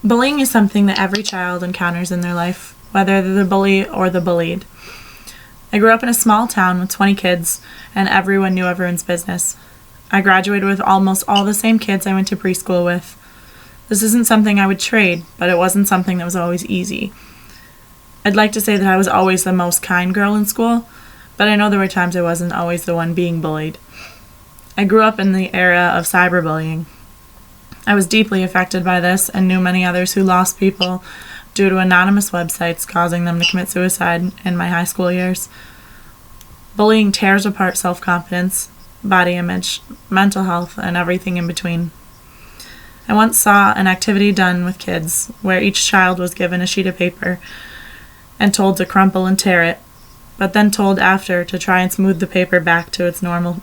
Bullying is something that every child encounters in their life, whether they're the bully or the bullied. I grew up in a small town with 20 kids, and everyone knew everyone's business. I graduated with almost all the same kids I went to preschool with. This isn't something I would trade, but it wasn't something that was always easy. I'd like to say that I was always the most kind girl in school, but I know there were times I wasn't always the one being bullied. I grew up in the era of cyberbullying. I was deeply affected by this and knew many others who lost people due to anonymous websites causing them to commit suicide in my high school years. Bullying tears apart self-confidence, body image, mental health, and everything in between. I once saw an activity done with kids where each child was given a sheet of paper and told to crumple and tear it, but then told after to try and smooth the paper back to its normal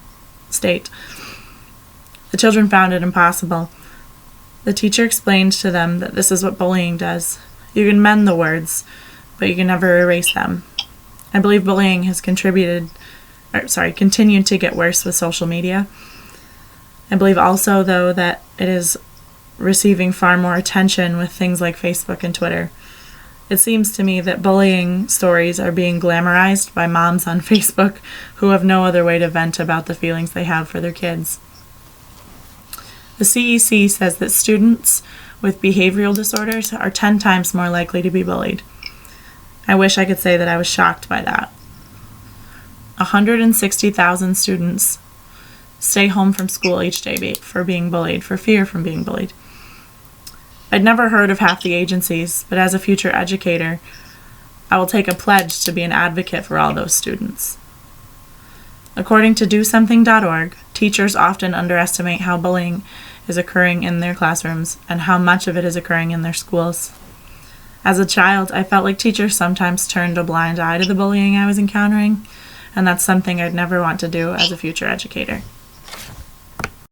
state. The children found it impossible. The teacher explained to them that this is what bullying does. You can mend the words, but you can never erase them. I believe bullying has continued to get worse with social media. I believe also, though, that it is receiving far more attention with things like Facebook and Twitter. It seems to me that bullying stories are being glamorized by moms on Facebook who have no other way to vent about the feelings they have for their kids. The CEC says that students with behavioral disorders are 10 times more likely to be bullied. I wish I could say that I was shocked by that. 160,000 students stay home from school each day for being bullied, for fear from being bullied. I'd never heard of half the agencies, but as a future educator, I will take a pledge to be an advocate for all those students. According to DoSomething.org, teachers often underestimate how bullying is occurring in their classrooms and how much of it is occurring in their schools. As a child, I felt like teachers sometimes turned a blind eye to the bullying I was encountering, and that's something I'd never want to do as a future educator.